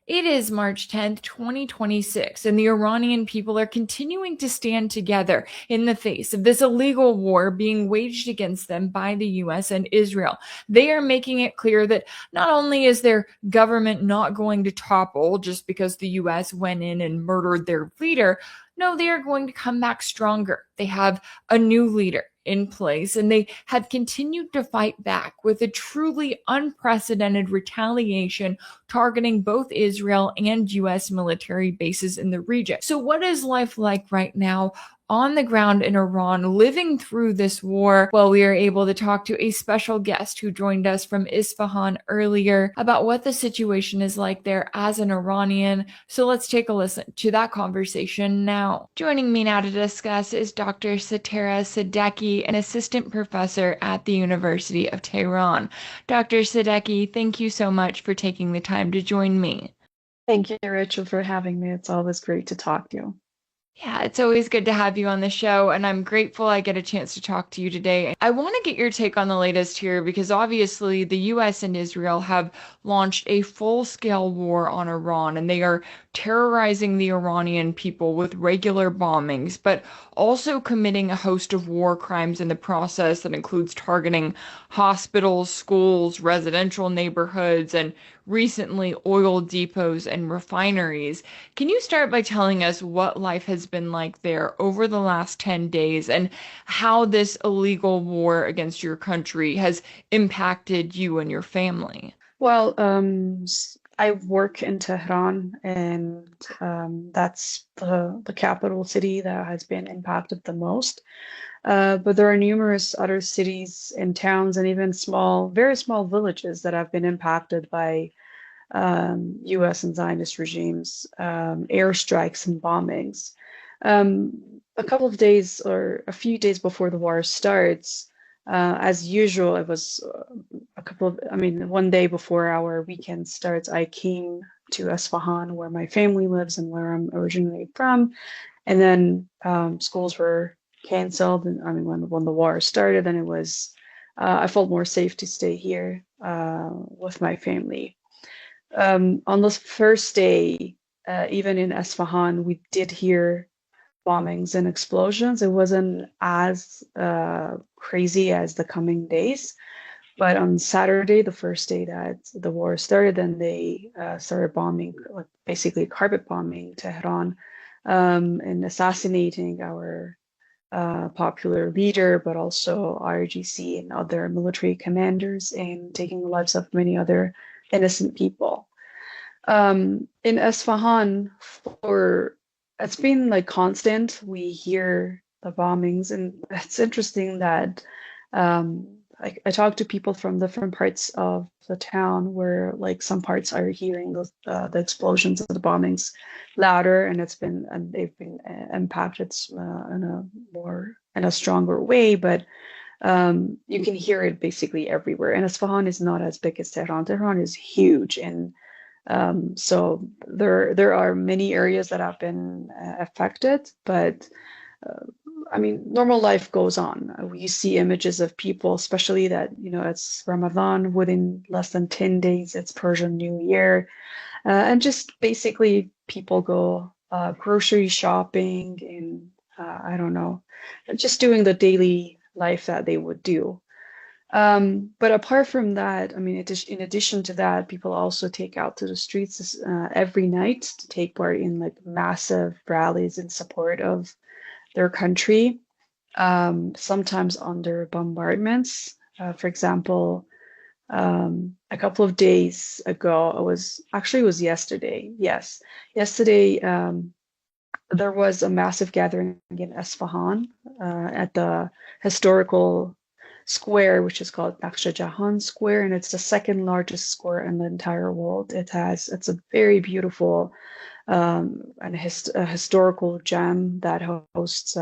It is March 10th, 2026, and the Iranian people are continuing to stand together in the face of this illegal war being waged against them by the US and Israel. They are making it clear that not only is their government not going to topple just because the US went in and murdered their leader, no, they are going to come back stronger. They have a new leader in place, and they have continued to fight back with a truly unprecedented retaliation targeting both Israel and US military bases in the region. So, what is life like right now on the ground in Iran, living through this war? Well, we are able to talk to a special guest who joined us from Isfahan earlier about what the situation is like there as an Iranian. So let's take a listen to that conversation now. Joining me now to discuss is Dr. Setareh Sadeqi, an assistant professor at the University of Tehran. Dr. Sadeqi, thank you so much for taking the time to join me. Thank you, Rachel, for having me. It's always great to talk to you. Yeah, it's always good to have you on the show, and I'm grateful I get a chance to talk to you today. I want to get your take on the latest here because obviously the US and Israel have launched a full-scale war on Iran, and they are terrorizing the Iranian people with regular bombings, but also committing a host of war crimes in the process that includes targeting hospitals, schools, residential neighborhoods, and recently oil depots and refineries. Can you start by telling us what life has been like there over the last 10 days and how this illegal war against your country has impacted you and your family? Well, I work in Tehran, and that's the capital city that has been impacted the most. But there are numerous other cities and towns and even very small villages that have been impacted by US and Zionist regimes, airstrikes and bombings. A couple of days or a few days before the war starts, as usual, it was one day before our weekend starts, I came to Isfahan, where my family lives and where I'm originally from. And then schools were canceled. And I mean, when the war started, then I felt more safe to stay here with my family. On the first day, even in Isfahan, we did hear bombings and explosions. It wasn't as crazy as the coming days. But on Saturday, the first day that the war started, then they started bombing, like basically carpet bombing Tehran, and assassinating our popular leader, but also RGC and other military commanders, and taking the lives of many other innocent people. In Isfahan, for it's been like constant. We hear the bombings, and it's interesting that I talk to people from different parts of the town where like some parts are hearing the explosions of the bombings louder, and they've been impacted in a stronger way, but you can hear it basically everywhere. And Isfahan is not as big as Tehran. Tehran is huge, and so there are many areas that have been affected, but uh, I mean, normal life goes on. You see images of people, especially that, it's Ramadan, within less than 10 days, it's Persian New Year. And just basically people go grocery shopping and I don't know, just doing the daily life that they would do. But apart from that, I mean, in addition to that, people also take out to the streets every night to take part in like massive rallies in support of their country, sometimes under bombardments. For example, a couple of days ago, it was yesterday. Yes, yesterday, there was a massive gathering in Esfahan at the historical square, which is called Naqsh Jahan Square, and it's the second largest square in the entire world. It's a very beautiful a historical gem that hosts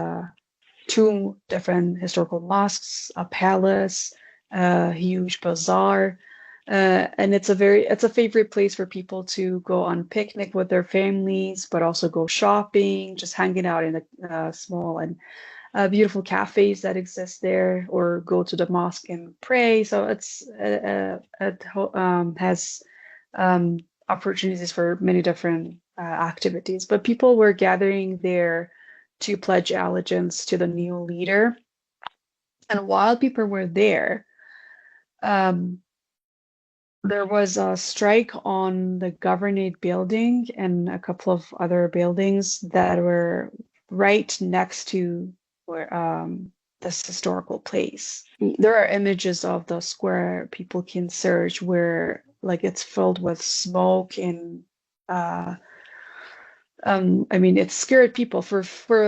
two different historical mosques, a palace, a huge bazaar. And it's a favorite place for people to go on picnic with their families, but also go shopping, just hanging out in the small and beautiful cafes that exist there, or go to the mosque and pray. So it has opportunities for many different activities. But people were gathering there to pledge allegiance to the new leader. And while people were there, um, there was a strike on the Governorate building and a couple of other buildings that were right next to where this historical place. There are images of the square people can search where like it's filled with smoke and uh, I mean, it scared people for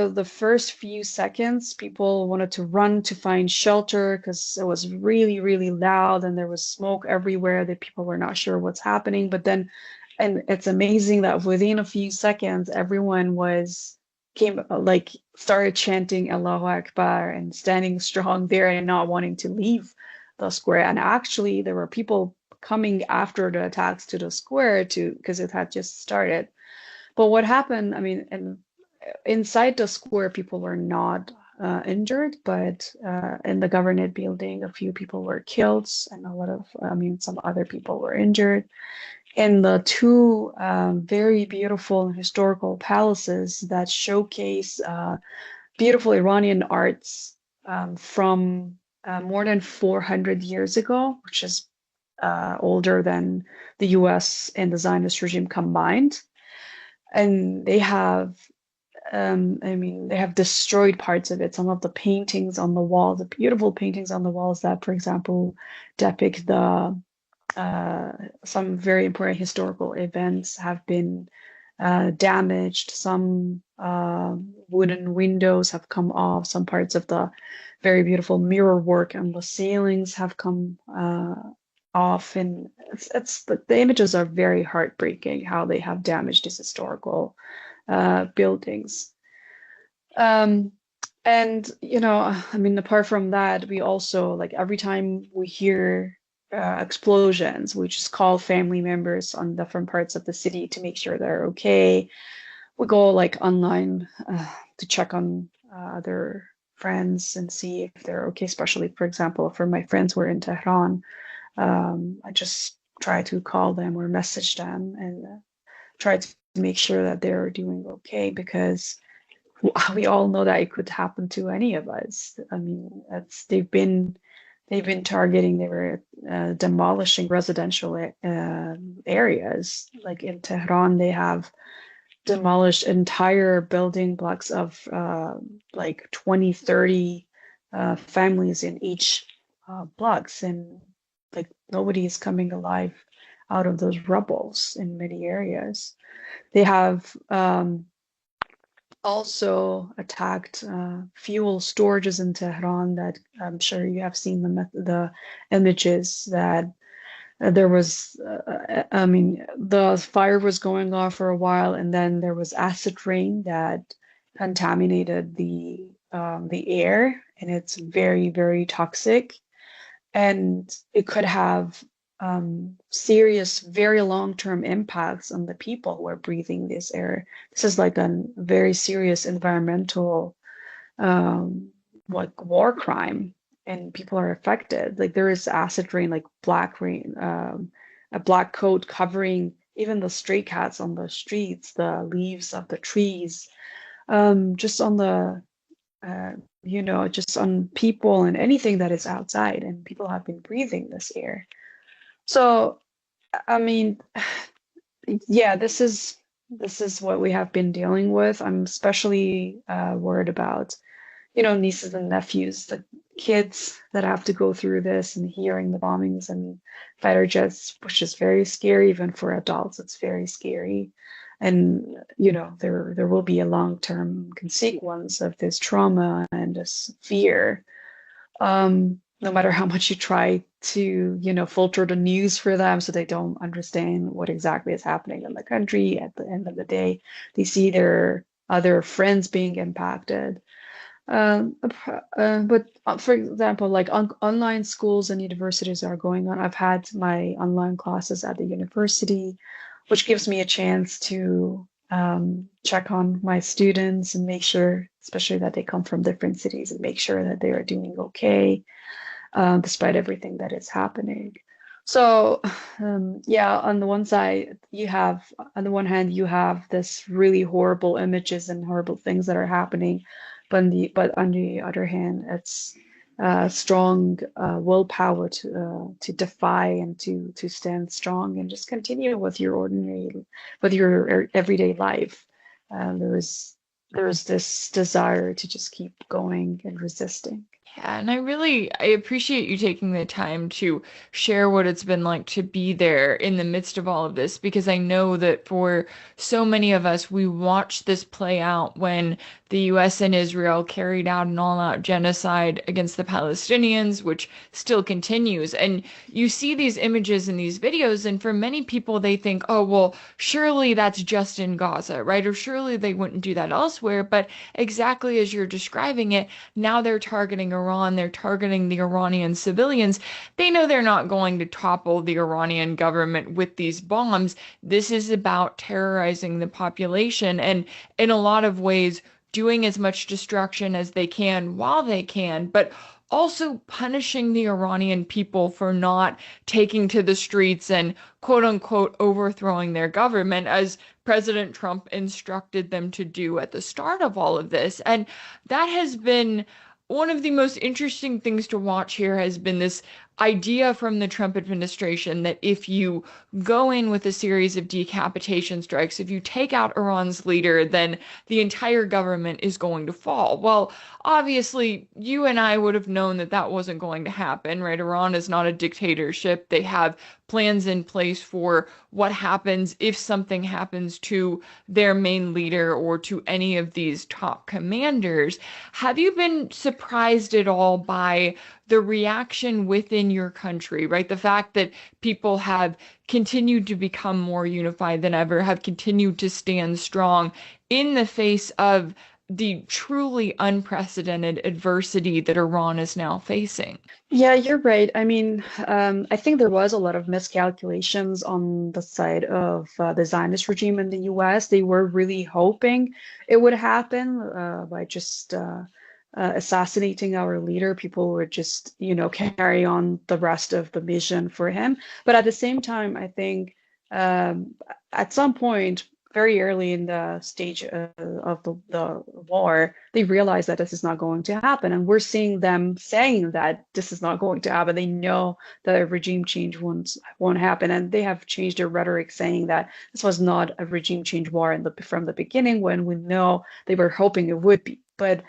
the first few seconds. People wanted to run to find shelter because it was really, really loud and there was smoke everywhere that people were not sure what's happening. But then, and it's amazing that within a few seconds, everyone was came like started chanting Allahu Akbar and standing strong there and not wanting to leave the square. And actually, there were people coming after the attacks to the square to because it had just started. But what happened, I mean, inside the square, people were not injured, but in the government building, a few people were killed, and a lot of, I mean, some other people were injured. In the two very beautiful historical palaces that showcase beautiful Iranian arts from more than 400 years ago, which is older than the US and the Zionist regime combined. And they have I mean, they have destroyed parts of it. Some of the paintings on the walls, the beautiful paintings on the walls that, for example, depict the some very important historical events have been damaged. Some wooden windows have come off. Some parts of the very beautiful mirror work on the ceilings have come off. And it's the images are very heartbreaking how they have damaged these historical buildings. Um, and you know, I mean, apart from that, we also like every time we hear explosions, we just call family members on different parts of the city to make sure they're okay. We go like online to check on their friends and see if they're okay. Especially, for example, for my friends who are in Tehran, I just try to call them or message them and try to make sure that they're doing okay because we all know that it could happen to any of us. I mean, it's they've been targeting, they were demolishing residential areas. Like in Tehran, they have demolished entire building blocks of like 20, 30 families in each blocks, and like nobody is coming alive out of those rubbles in many areas. They have also attacked fuel storages in Tehran that I'm sure you have seen the images that there was, I mean, the fire was going on for a while, and then there was acid rain that contaminated the air, and it's very, very toxic, and it could have serious, very long-term impacts on the people who are breathing this air. This is like a very serious environmental, um, like war crime, and people are affected. Like there is acid rain, like black rain, a black coat covering even the stray cats on the streets, the leaves of the trees, just on the you know, just on people and anything that is outside, and people have been breathing this air. So, I mean, yeah, this is what we have been dealing with. I'm especially worried about, you know, nieces and nephews, the kids that have to go through this and hearing the bombings and fighter jets, which is very scary. Even for adults, it's very scary. And, you know, there will be a long-term consequence of this trauma and this fear. No matter how much you try to, you know, filter the news for them so they don't understand what exactly is happening in the country, at the end of the day, they see their other friends being impacted. But for example, like online schools and universities are going on. I've had my online classes at the university, which gives me a chance to check on my students and make sure, especially that they come from different cities, and make sure that they are doing okay despite everything that is happening. So, yeah, on the one side, on the one hand, you have this really horrible images and horrible things that are happening, but on the other hand, it's strong willpower to defy and to stand strong and just continue with your everyday life. There is this desire to just keep going and resisting. Yeah, and I appreciate you taking the time to share what it's been like to be there in the midst of all of this, because I know that for so many of us, we watched this play out when the US and Israel carried out an all-out genocide against the Palestinians, which still continues. And you see these images and these videos, and for many people, they think, oh, well, surely that's just in Gaza, right? Or surely they wouldn't do that elsewhere. But exactly as you're describing it, now they're targeting Iran, they're targeting the Iranian civilians. They know they're not going to topple the Iranian government with these bombs. This is about terrorizing the population and, in a lot of ways, doing as much destruction as they can while they can, but also punishing the Iranian people for not taking to the streets and quote unquote overthrowing their government as President Trump instructed them to do at the start of all of this. And that has been one of the most interesting things to watch here has been this idea from the Trump administration that if you go in with a series of decapitation strikes, if you take out Iran's leader, then the entire government is going to fall. Well, obviously, you and I would have known that that wasn't going to happen, right? Iran is not a dictatorship. They have plans in place for what happens if something happens to their main leader or to any of these top commanders. Have you been surprised at all by the reaction within your country, right? The fact that people have continued to become more unified than ever, have continued to stand strong in the face of the truly unprecedented adversity that Iran is now facing. Yeah, you're right. I mean, I think there was a lot of miscalculations on the side of the Zionist regime in the US. They were really hoping it would happen by just assassinating our leader. People would just, carry on the rest of the mission for him. But at the same time, I think um, at some point, very early in the stage of the war, they realize that this is not going to happen. And we're seeing them saying that this is not going to happen. They know that a regime change won't happen. And they have changed their rhetoric saying that this was not a regime change war from the beginning when we know they were hoping it would be. But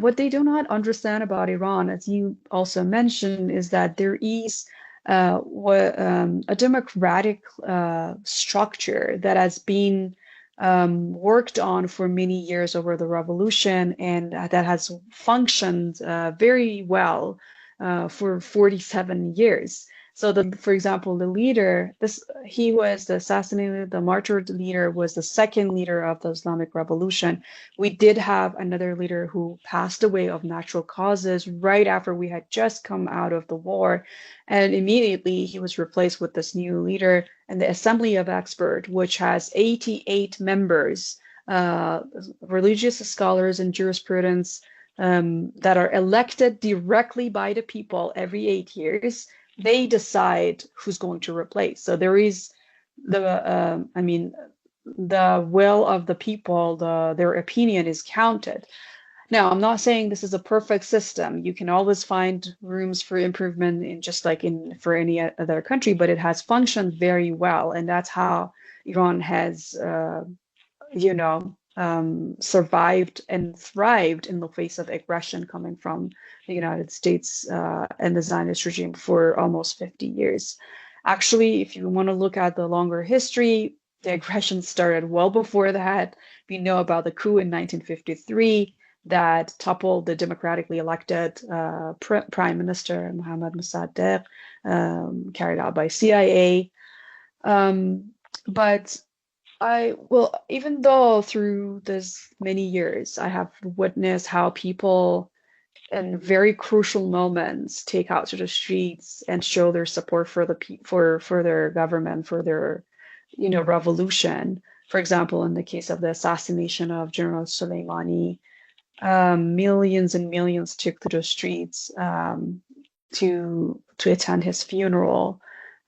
what they do not understand about Iran, as you also mentioned, is that there is a democratic structure that has been worked on for many years over the revolution and that has functioned very well for 47 years. So, for example, the leader, he was the assassinated, the martyred leader was the second leader of the Islamic Revolution. We did have another leader who passed away of natural causes right after we had just come out of the war. And immediately he was replaced with this new leader and the Assembly of Experts, which has 88 members, religious scholars and jurisprudence that are elected directly by the people every 8 years. They decide who's going to replace. So there is the will of the people, their opinion is counted. Now, I'm not saying this is a perfect system. You can always find rooms for improvement in just like in for any other country, but it has functioned very well, and that's how Iran has, survived and thrived in the face of aggression coming from the United States and the Zionist regime for almost 50 years. Actually, if you want to look at the longer history, the aggression started well before that. We know about the coup in 1953 that toppled the democratically elected Prime Minister Mohammad Mossadegh, carried out by CIA. But even though through this many years, I have witnessed how people in very crucial moments take out to the streets and show their support for for their government, for their, revolution. For example, in the case of the assassination of General Soleimani, millions and millions took to the streets to attend his funeral.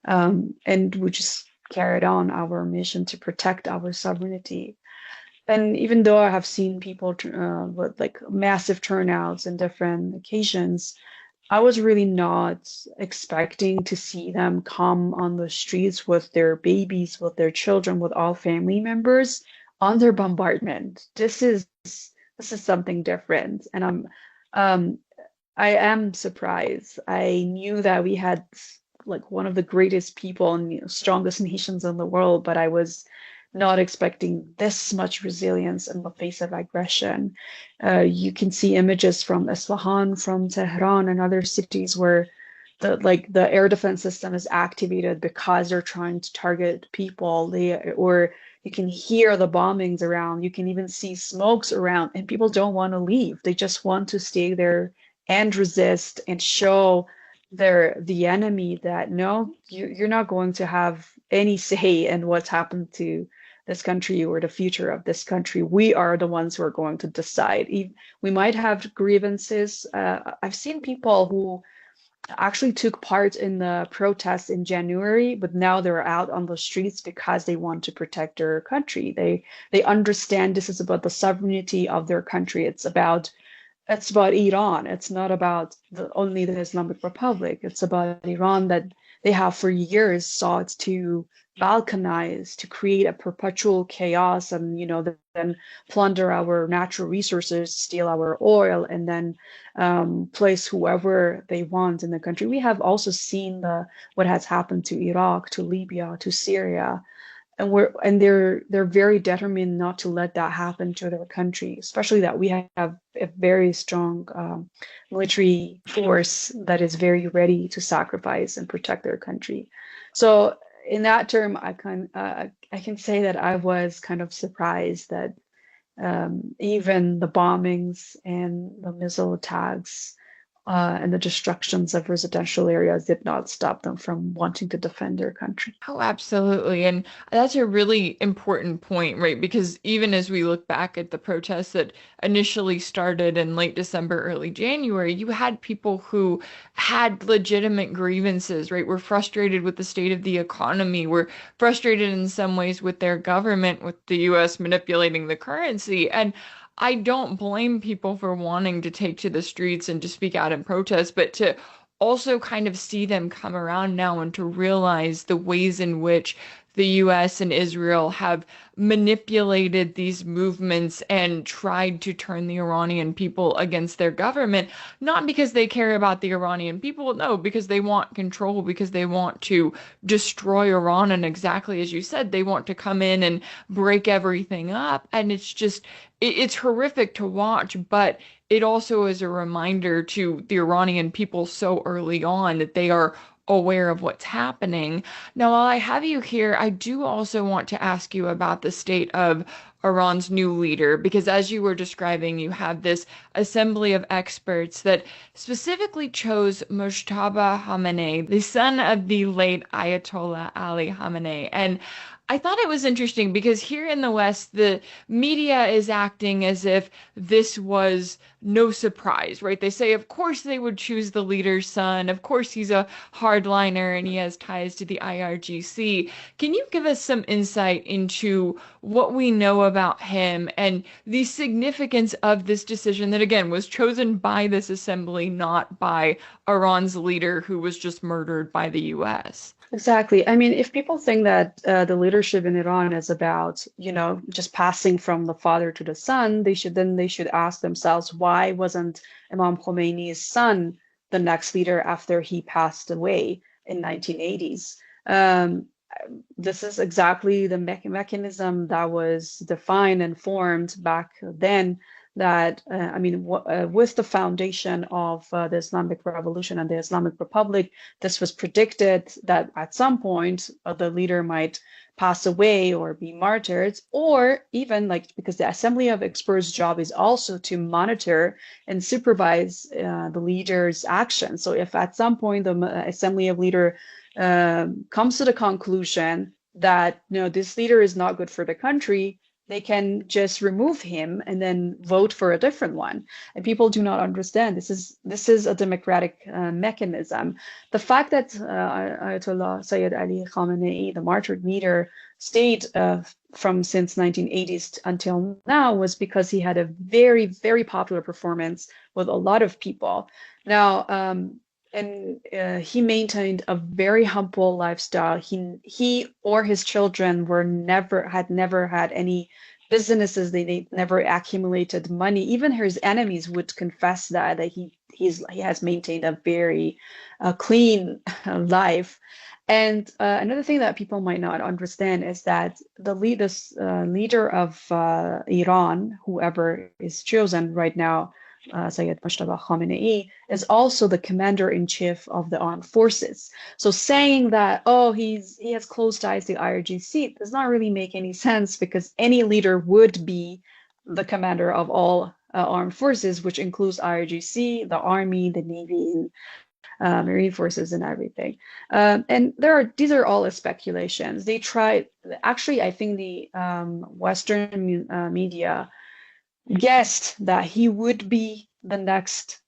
And we just carried on our mission to protect our sovereignty. And even though I have seen people with like massive turnouts in different occasions, I was really not expecting to see them come on the streets with their babies, with their children, with all family members under bombardment. This is something different, and um, I am surprised. I knew that we had like one of the greatest people and strongest nations in the world, but I was not expecting this much resilience in the face of aggression. You can see images from Isfahan, from Tehran, and other cities where the air defense system is activated because they're trying to target people. Or you can hear the bombings around. You can even see smokes around, and people don't want to leave. They just want to stay there and resist and show the enemy that no, you're not going to have any say in what's happened to this country or the future of this country. We are the ones who are going to decide. We might have grievances. I've seen people who actually took part in the protests in January, but now they're out on the streets because they want to protect their country. They understand this is about the sovereignty of their country. It's about Iran. It's not about only the Islamic Republic. It's about Iran that they have for years sought to balkanize, to create a perpetual chaos, and then plunder our natural resources, steal our oil, and then place whoever they want in the country. We have also seen what has happened to Iraq, to Libya, to Syria, and they're very determined not to let that happen to their country, especially that we have a very strong military force that is very ready to sacrifice and protect their country. So in that term, I can say that I was kind of surprised that even the bombings and the missile attacks and the destructions of residential areas did not stop them from wanting to defend their country. Oh, absolutely. And that's a really important point, right? Because even as we look back at the protests that initially started in late December, early January, you had people who had legitimate grievances, right? Were frustrated with the state of the economy, were frustrated in some ways with their government, with the US manipulating the currency. And I don't blame people for wanting to take to the streets and to speak out in protest, but to also kind of see them come around now and to realize the ways in which the US and Israel have manipulated these movements and tried to turn the Iranian people against their government, not because they care about the Iranian people, no, because they want control, because they want to destroy Iran. And exactly as you said, they want to come in and break everything up. And it's horrific to watch, but it also is a reminder to the Iranian people so early on that they are aware of what's happening. Now, while I have you here, I do also want to ask you about the state of Iran's new leader, because as you were describing, you have this assembly of experts that specifically chose Mojtaba Khamenei, the son of the late Ayatollah Ali Khamenei. And I thought it was interesting because here in the West, the media is acting as if this was no surprise, right? They say, of course, they would choose the leader's son. Of course, he's a hardliner and he has ties to the IRGC. Can you give us some insight into what we know about him and the significance of this decision that, again, was chosen by this assembly, not by Iran's leader who was just murdered by the US? Exactly. I mean, if people think that the leadership in Iran is about, just passing from the father to the son, they should ask themselves, why wasn't Imam Khomeini's son the next leader after he passed away in 1980s? This is exactly the mechanism that was defined and formed back then. That I mean, with the foundation of the Islamic Revolution and the Islamic Republic, this was predicted that at some point the leader might pass away or be martyred, or even like because the Assembly of Experts' job is also to monitor and supervise the leader's actions. So if at some point the Assembly of Leader comes to the conclusion that no, this leader is not good for the country, they can just remove him and then vote for a different one. And people do not understand this is a democratic mechanism. The fact that Ayatollah Sayyid Ali Khamenei, the martyred leader, stayed from since 1980s until now was because he had a very, very popular performance with a lot of people. Now, and he maintained a very humble lifestyle. He or his children never had any businesses. They never accumulated money. Even his enemies would confess that he has maintained a very clean life. And another thing that people might not understand is that the leader of Iran, whoever is chosen right now, Sayyid Mushtaba Khamenei, is also the commander-in-chief of the armed forces. So saying that, oh, he has close ties to IRGC does not really make any sense, because any leader would be the commander of all armed forces, which includes IRGC, the army, the navy, and marine forces, and everything. And these are all speculations. They tried, actually, I think the Western media guessed that he would be the next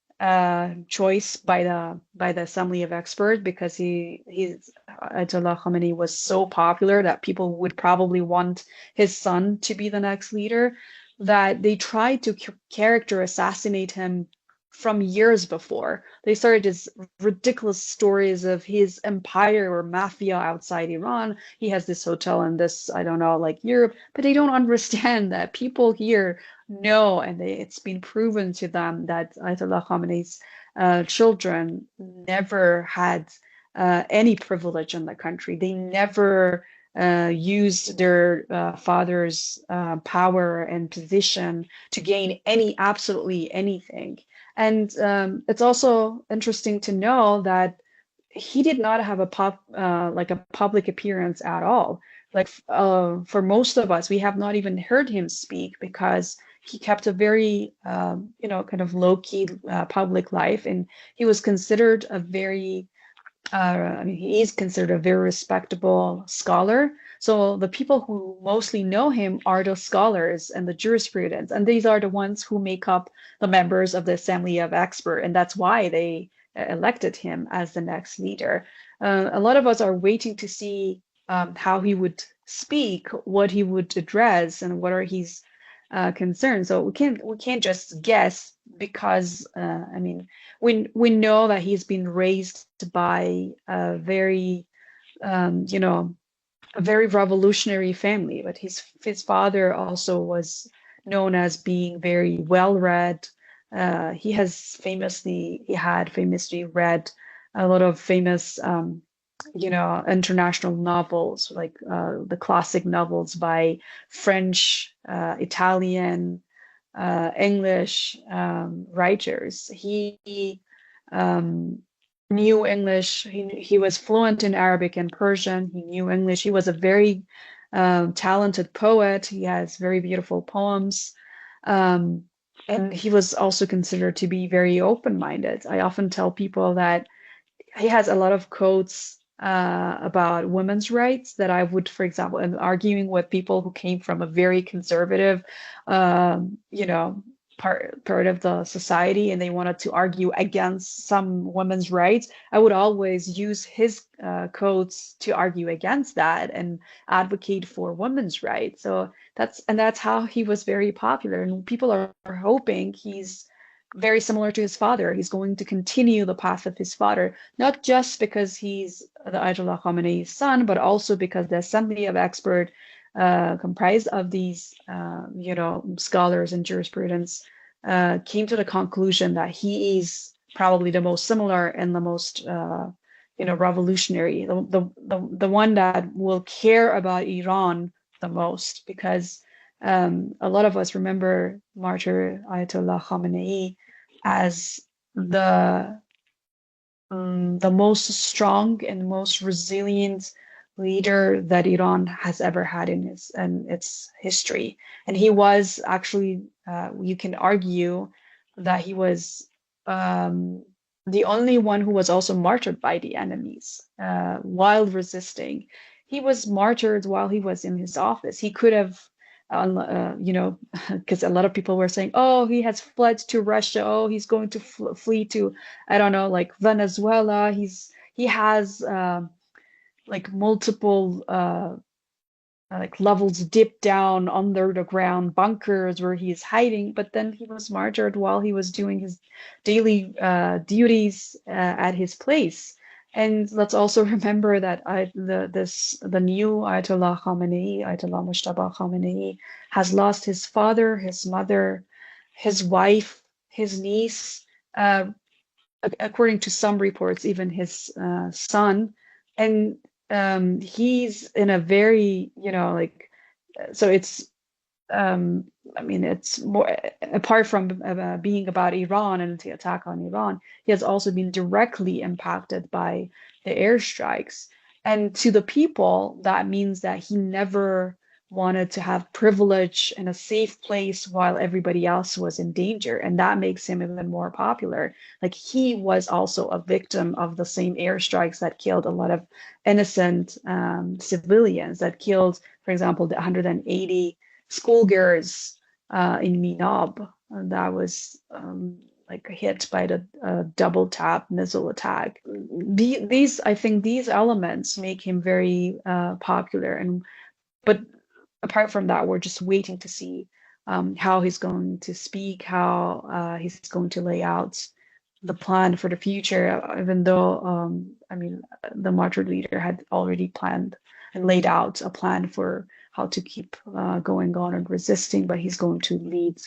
choice by the Assembly of Experts, because Ayatollah Khamenei was so popular that people would probably want his son to be the next leader, that they tried to character assassinate him from years before. They started this ridiculous stories of his empire or mafia outside Iran. He has this hotel in this, I don't know, like Europe, but they don't understand that people here know, and it's been proven to them that Ayatollah Khamenei's children never had any privilege in the country. They never used their father's power and position to gain absolutely anything. And it's also interesting to know that he did not have a public appearance at all. Like for most of us, we have not even heard him speak, because he kept a very kind of low-key public life, and he was considered a very he is considered a very respectable scholar. So the people who mostly know him are the scholars and the jurisprudents, and these are the ones who make up the members of the Assembly of Experts, and that's why they elected him as the next leader. A lot of us are waiting to see how he would speak, what he would address, and what are his concerns. So we can't just guess, because we know that he's been raised by a very a very revolutionary family, but his father also was known as being very well read. He had famously read a lot of famous international novels, like the classic novels by French, Italian, English writers. He knew English. He was fluent in Arabic and Persian. He knew English. He was a very talented poet. He has very beautiful poems. And he was also considered to be very open-minded. I often tell people that he has a lot of quotes about women's rights that I would, for example, and arguing with people who came from a very conservative, part of the society, and they wanted to argue against some women's rights, I would always use his quotes to argue against that and advocate for women's rights. So that's how he was very popular, and people are hoping he's very similar to his father. He's going to continue the path of his father, not just because he's the Ayatollah Khamenei's son, but also because the Assembly of Experts, comprised of these, scholars and jurisprudents, came to the conclusion that he is probably the most similar and the most, revolutionary, the one that will care about Iran the most, because a lot of us remember martyr Ayatollah Khamenei as the most strong and most resilient leader that Iran has ever had in its history. And he was actually, you can argue that he was the only one who was also martyred by the enemies while resisting. He was martyred while he was in his office. He could have You know, because a lot of people were saying, oh, he has fled to Russia. Oh, he's going to flee to, I don't know, like Venezuela. He has like multiple like levels deep down under the ground bunkers where he is hiding. But then he was martyred while he was doing his daily duties at his place. And let's also remember that the new Ayatollah Khamenei, Ayatollah Mushtaba Khamenei, has lost his father, his mother, his wife, his niece, uh, according to some reports, even his son. And he's in a very, you know, like, so it's, I mean, it's more, apart from being about Iran and the attack on Iran, he has also been directly impacted by the airstrikes. And to the people, that means that he never wanted to have privilege in a safe place while everybody else was in danger. And that makes him even more popular. Like he was also a victim of the same airstrikes that killed a lot of innocent civilians, that killed, for example, the 180 schoolgirls in Minab that was like hit by the double tap missile attack. These, I think, these elements make him very popular. And but apart from that, we're just waiting to see how he's going to speak, how he's going to lay out the plan for the future. Even though, I mean, the martyred leader had already planned and laid out a plan for how to keep going on and resisting, but he's going to lead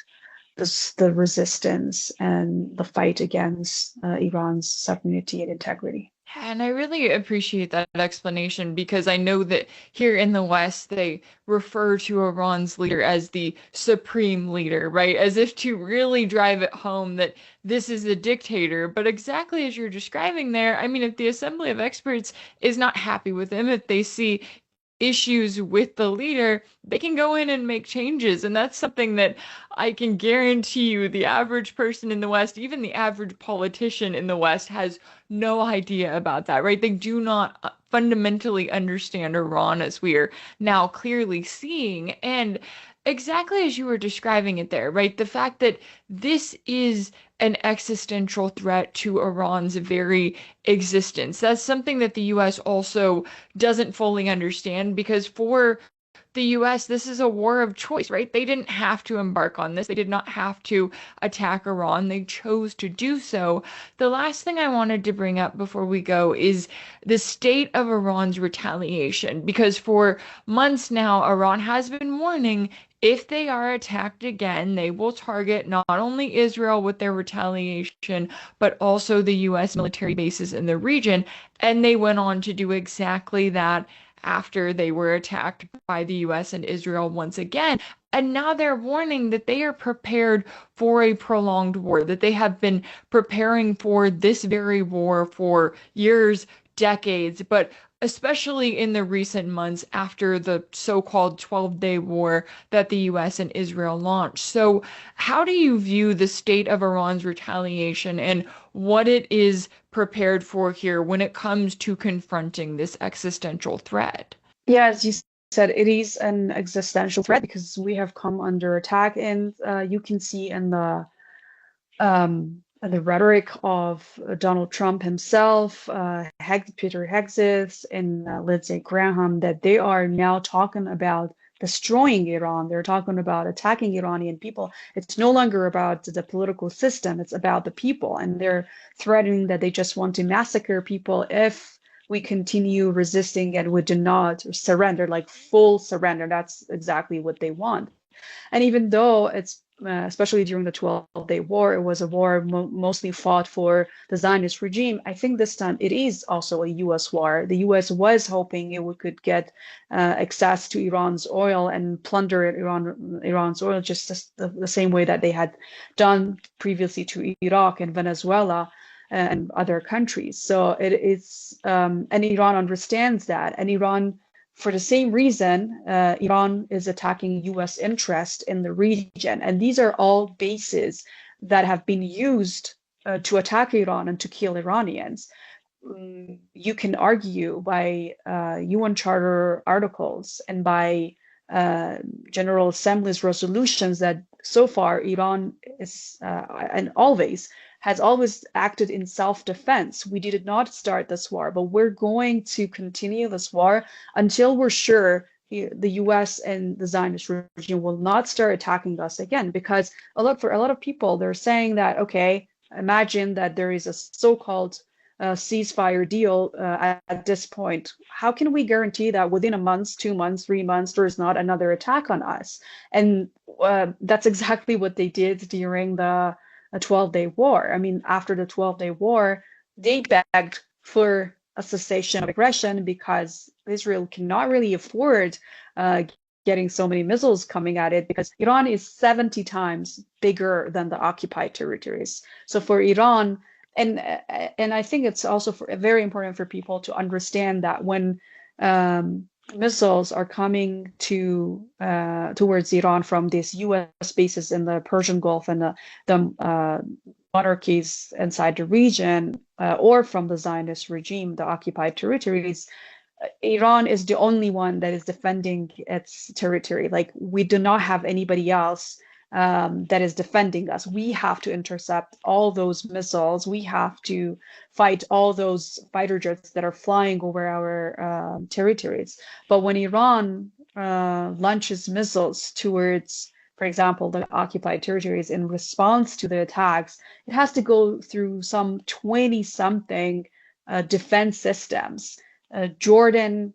the resistance and the fight against Iran's sovereignty and integrity. And I really appreciate that explanation because I know that here in the West, they refer to Iran's leader as the supreme leader, right? As if to really drive it home that this is a dictator. But exactly as you're describing there, I mean, if the Assembly of Experts is not happy with him, if they see issues with the leader, they can go in and make changes. And that's something that I can guarantee you the average person in the West, even the average politician in the West, has no idea about that, right? They do not fundamentally understand Iran as we are now clearly seeing. And exactly as you were describing it there, right? The fact that this is an existential threat to Iran's very existence. That's something that the US also doesn't fully understand because for the US, this is a war of choice, right? They didn't have to embark on this. They did not have to attack Iran. They chose to do so. The last thing I wanted to bring up before we go is the state of Iran's retaliation, because for months now, Iran has been warning if they are attacked again, they will target not only Israel with their retaliation, but also the US military bases in the region. And they went on to do exactly that after they were attacked by the US and Israel once again. And now they're warning that they are prepared for a prolonged war, that they have been preparing for this very war for years, decades, but especially in the recent months after the so-called 12-day war that the US and Israel launched. So, how do you view the state of Iran's retaliation and what it is prepared for here when it comes to confronting this existential threat? Yeah, as you said, it is an existential threat because we have come under attack, and you can see in the rhetoric of Donald Trump himself, Peter Hegseth, and Lindsey Graham that they are now talking about destroying Iran. They're talking about attacking Iranian people. It's no longer about the political system, it's about the people. And they're threatening that they just want to massacre people if we continue resisting and we do not surrender, like full surrender. That's exactly what they want. And even though it's especially during the 12-day war, it was a war mostly fought for the Zionist regime. I think this time it is also a U.S. war. The U.S. was hoping it could get access to Iran's oil and plunder Iran's oil just the same way that they had done previously to Iraq and Venezuela and other countries. So it is, and Iran understands that, and Iran, for the same reason, Iran is attacking US interest in the region. And these are all bases that have been used to attack Iran and to kill Iranians. You can argue by UN Charter articles and by General Assembly's resolutions that so far Iran is and always has always acted in self-defense. We did not start this war, but we're going to continue this war until we're sure the US and the Zionist regime will not start attacking us again. Because for a lot of people, they're saying that, okay, imagine that there is a so-called ceasefire deal at this point. How can we guarantee that within a month, 2 months, 3 months, there is not another attack on us? And that's exactly what they did during the 12-day war. I mean, after the 12-day war, they begged for a cessation of aggression because Israel cannot really afford getting so many missiles coming at it, because Iran is 70 times bigger than the occupied territories. So for Iran, and I think it's also very important for people to understand that when missiles are coming towards Iran from these U.S. bases in the Persian Gulf and the monarchies inside the region, or from the Zionist regime, the occupied territories, Iran is the only one that is defending its territory. Like, we do not have anybody else that is defending us. We have to intercept all those missiles. We have to fight all those fighter jets that are flying over our territories. But when Iran launches missiles towards, for example, the occupied territories in response to the attacks, it has to go through some 20-something defense systems. Jordan,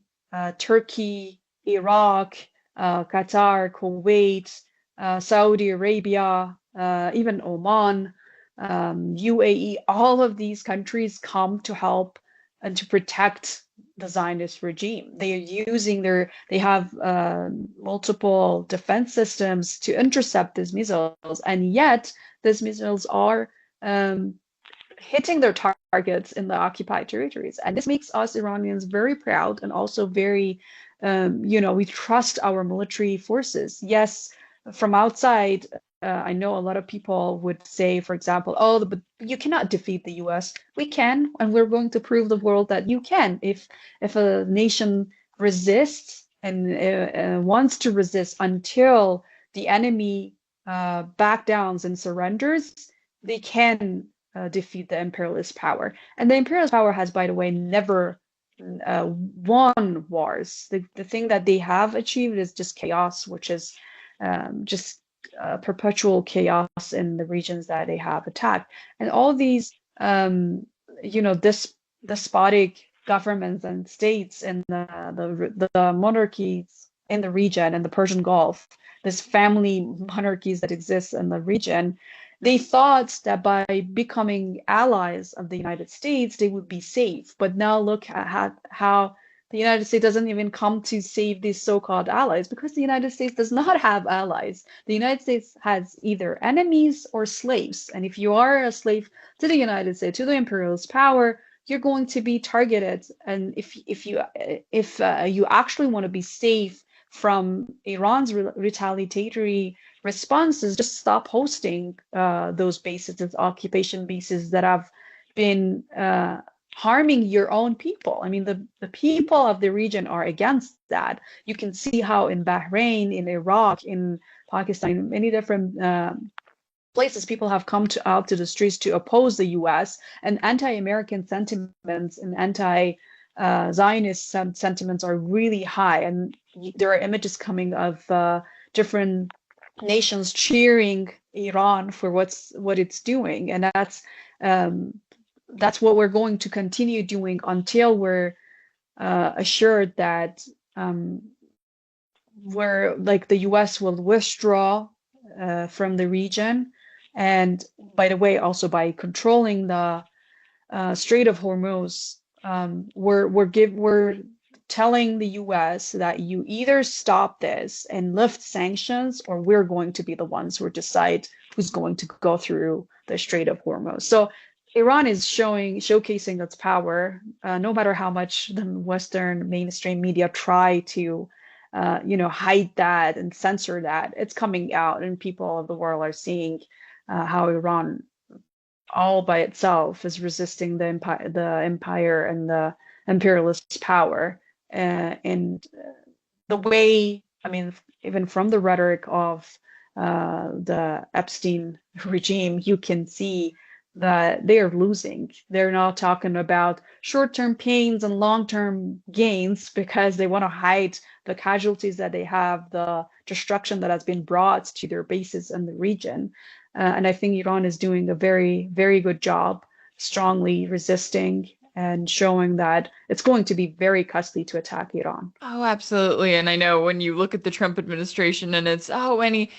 Turkey, Iraq, Qatar, Kuwait, Saudi Arabia, even Oman, UAE, all of these countries come to help and to protect the Zionist regime. They have multiple defense systems to intercept these missiles, and yet these missiles are hitting their targets in the occupied territories. And this makes us Iranians very proud, and also very, we trust our military forces. Yes, from outside, I know a lot of people would say, for example, oh, but you cannot defeat the US. We can, and we're going to prove the world that you can. If a nation resists and wants to resist until the enemy back downs and surrenders, they can defeat the imperialist power. And the imperialist power has, by the way, never won wars. The thing that they have achieved is just chaos, which is just perpetual chaos in the regions that they have attacked. And all these, this despotic governments and states and the monarchies in the region and the Persian Gulf, this family monarchies that exist in the region, they thought that by becoming allies of the United States, they would be safe. But now look at how the United States doesn't even come to save these so-called allies, because the United States does not have allies. The United States has either enemies or slaves. And if you are a slave to the United States, to the imperialist power, you're going to be targeted. And if you actually want to be safe from Iran's retaliatory responses, just stop hosting those bases, those occupation bases that have been harming your own people. I mean, the people of the region are against that. You can see how in Bahrain, in Iraq, in Pakistan, in many different places, people have come out to the streets to oppose the US, and anti-American sentiments and anti-Zionist sentiments are really high. And there are images coming of different nations cheering Iran for what it's doing, and that's what we're going to continue doing until we're assured that the US will withdraw from the region. And by the way, also by controlling the Strait of Hormuz, we're telling the US that you either stop this and lift sanctions, or we're going to be the ones who decide who's going to go through the Strait of Hormuz. So Iran is showcasing its power, no matter how much the Western mainstream media try to, hide that and censor that. It's coming out, and people of the world are seeing how Iran, all by itself, is resisting the empire and the imperialist power. And the way I mean, even from the rhetoric of the Epstein regime, you can see that they are losing. They're not talking about short-term pains and long-term gains because they want to hide the casualties that they have, the destruction that has been brought to their bases in the region. And I think Iran is doing a very, very good job, strongly resisting and showing that it's going to be very costly to attack Iran. Oh, absolutely. And I know when you look at the Trump administration and it's, oh, any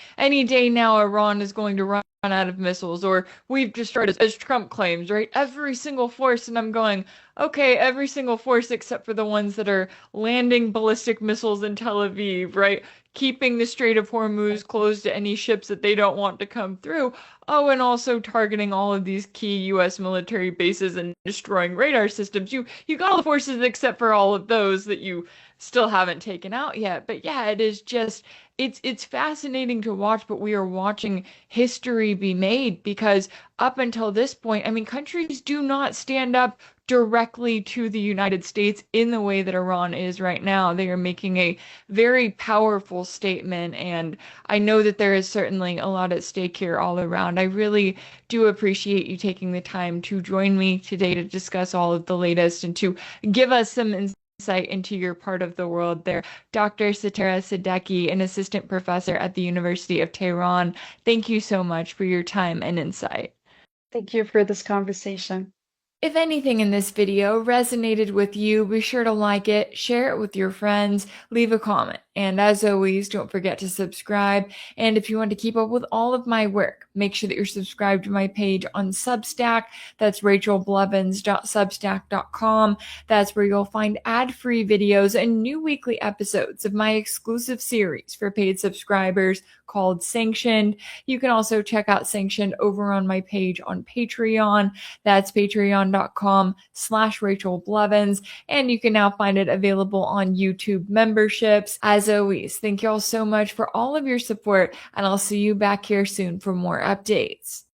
day now Iran is going to run out of missiles or we've destroyed, as Trump claims, right? Every single force. And I'm going, okay, every single force except for the ones that are landing ballistic missiles in Tel Aviv, right? Keeping the Strait of Hormuz closed to any ships that they don't want to come through. Oh, and also targeting all of these key U.S. military bases and destroying radar systems. You got all the forces except for all of those that you still haven't taken out yet. But yeah, it is just it's fascinating to watch, but we are watching history be made because up until this point, I mean, countries do not stand up directly to the United States in the way that Iran is right now. They are making a very powerful statement, and I know that there is certainly a lot at stake here all around. I really do appreciate you taking the time to join me today to discuss all of the latest and to give us some insight into your part of the world there. Dr. Setareh Sadeqi, an assistant professor at the University of Tehran, thank you so much for your time and insight. Thank you for this conversation. If anything in this video resonated with you, be sure to like it, share it with your friends, leave a comment. And as always, don't forget to subscribe. And if you want to keep up with all of my work, make sure that you're subscribed to my page on Substack. That's rachelblevins.substack.com. That's where you'll find ad-free videos and new weekly episodes of my exclusive series for paid subscribers called Sanctioned. You can also check out Sanctioned over on my page on Patreon. That's patreon.com/Rachel Blevins. And you can now find it available on YouTube memberships. As always, thank you all so much for all of your support, and I'll see you back here soon for more updates.